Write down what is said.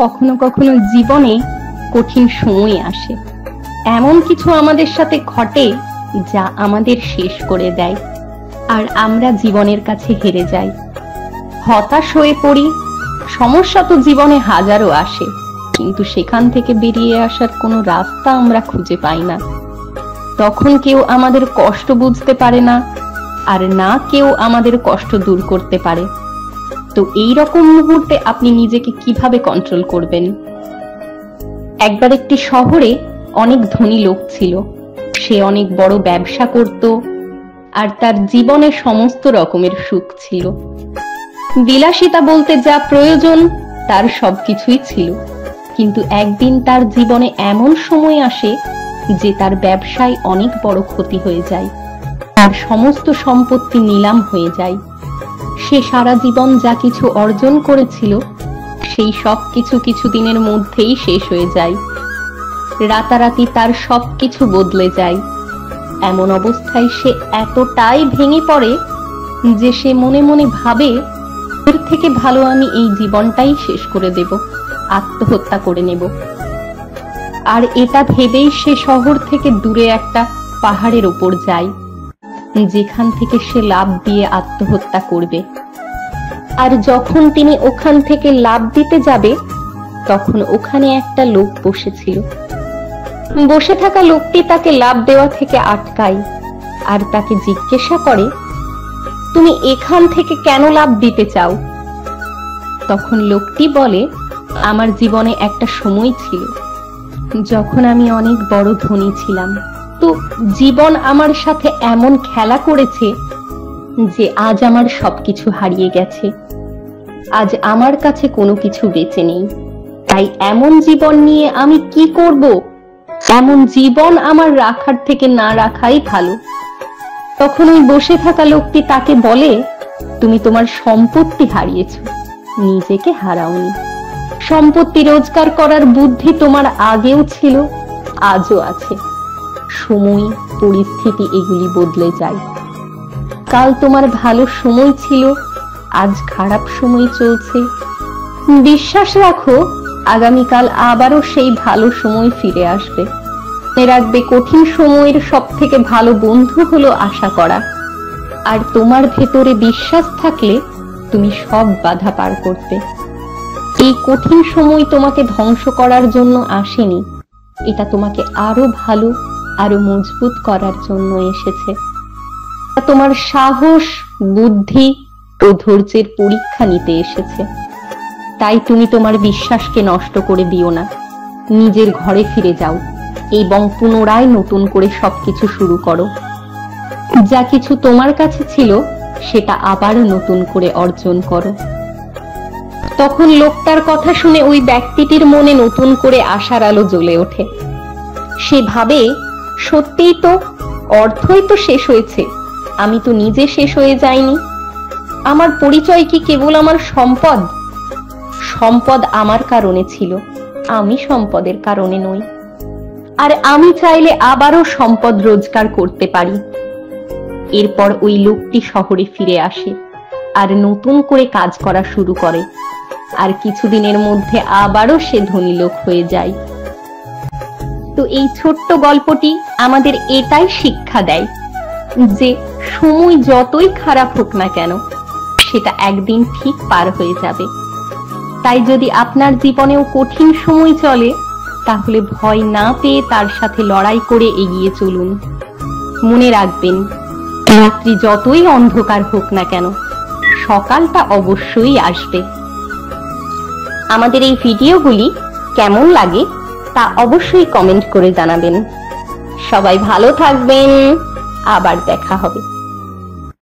কখনো কখনো জীবনে কঠিন সময় আসে, এমন কিছু আমাদের সাথে ঘটে যা আমাদের শেষ করে দেয়, আর আমরা জীবনের কাছে হেরে যাই, হতাশ হয়ে পড়ি। সমস্যা তো জীবনে হাজারো আসে, কিন্তু সেখান থেকে বেরিয়ে আসার কোনো রাস্তা আমরা খুঁজে পাই না। তখন কেউ আমাদের কষ্ট বুঝতে পারে না, আর না কেউ আমাদের কষ্ট দূর করতে পারে। তো এই রকম মুহূর্তে আপনি নিজেকে কিভাবে কন্ট্রোল করবেন? একবার একটি শহরে অনেক ধনী লোক ছিল। সে অনেক বড় ব্যবসা করত, আর তার জীবনে সমস্ত রকমের সুখ ছিল। বিলাসিতা বলতে যা প্রয়োজন তার সবকিছুই ছিল। কিন্তু একদিন তার জীবনে এমন সময় আসে যে তার ব্যবসায় অনেক বড় ক্ষতি হয়ে যায়। তার সমস্ত সম্পত্তি নিলাম হয়ে যায়। সে সারা জীবন যা কিছু অর্জন করেছিল সেই সব কিছু কিছুদিনের মধ্যেই শেষ হয়ে যায়। রাতারাতি তার সবকিছু বদলে যায়। এমন অবস্থায় সে এতটাই ভেঙে পড়ে যে সে মনে মনে ভাবে, এর থেকে ভালো আমি এই জীবনটাই শেষ করে দেব, আত্মহত্যা করে নেব। আর এটা ভেবেই সে শহর থেকে দূরে একটা পাহাড়ের উপর যায়, যেখান থেকে সে লাফ দিয়ে আত্মহত্যা করবে। আর যখন তিনি ওখান থেকে লাফ দিতে যাবে, তখন ওখানে একটা লোক বসেছিল। বসে থাকা লোকটি তাকে লাফ দেওয়া থেকে আটকায়, আর তাকে জিজ্ঞাসা করে, তুমি এখান থেকে কেন লাফ দিতে চাও? তখন লোকটি বলে, আমার জীবনে একটা সময় ছিল যখন আমি অনেক বড় ধনী ছিলাম। তো জীবন আমার সাথে এমন খেলা করেছে যে আজ আমার সবকিছু হারিয়ে গেছে। আজ আমার কাছে কোনো কিছু বেঁচে নেই। তাই এমন জীবন নিয়ে আমি কি করব? এমন জীবন আমার রাখার থেকে না রাখাই ভালো। তখন ওই বসে থাকা লোকটি তাকে বলে, তুমি তোমার সম্পত্তি হারিয়েছ, নিজেকে হারাওনি। সম্পত্তি রোজগার করার বুদ্ধি তোমার আগেও ছিল, আজও আছে। সময়, পরিস্থিতি এগুলি বদলে যায়। কাল তোমার ভালো সময় ছিল, আজ খারাপ সময় চলছে। বিশ্বাস রাখো, আগামীকাল আবারও সেই ভালো সময় ফিরে আসবে। মনে রাখবে, কঠিন সময়ের সব থেকে ভালো বন্ধু হলো আশা করা। আর তোমার ভেতরে বিশ্বাস থাকলে তুমি সব বাধা পার করতে। এই কঠিন সময় তোমাকে ধ্বংস করার জন্য আসেনি, এটা তোমাকে আরো ভালো, আরো মজবুত করার জন্য এসেছে। তোমার সাহস, বুদ্ধি ও ধৈর্যের পরীক্ষা নিতে এসেছে। তাই তুমি তোমার বিশ্বাসকে নষ্ট করে দিও না। নিজের ঘরে ফিরে যাও এবং পুনরায় নতুন করে সবকিছু শুরু করো। যা কিছু তোমার কাছে ছিল সেটা আবার নতুন করে অর্জন করো। তখন লোকটার কথা শুনে ওই ব্যক্তিটির মনে নতুন করে আশার আলো জ্বলে ওঠে। সে ভাবে, সত্যিই তো, অর্থই তো শেষ হয়েছে, আমি তো নিজে শেষ হয়ে যাইনি। আমার পরিচয় কি কেবল আমার সম্পদ? সম্পদ আমার কারণে ছিল, আমি সম্পদের কারণে নই। আর আমি চাইলে আবারও সম্পদ রোজগার করতে পারি। এরপর ওই লোকটি শহরে ফিরে আসে আর নতুন করে কাজ করা শুরু করে। আর কিছুদিনের মধ্যে আবারও সে ধনী লোক হয়ে যায়। তো এই ছোট্ট গল্পটি আমাদের এটাই শিক্ষা দেয় যে সময় যতই খারাপ হোক না কেন, সেটা একদিন ঠিক পার হয়ে যাবে। তাই যদি আপনার জীবনেও কঠিন সময় চলে, তাহলে ভয় না পেয়ে তার সাথে লড়াই করে এগিয়ে চলুন। মনে রাখবেন, রাত্রি যতই অন্ধকার হোক না কেন, সকালটা অবশ্যই আসবে। আমাদের এই ভিডিওগুলি কেমন লাগে তা অবশ্যই কমেন্ট করে জানাবেন। সবাই ভালো থাকবেন, আবার দেখা হবে।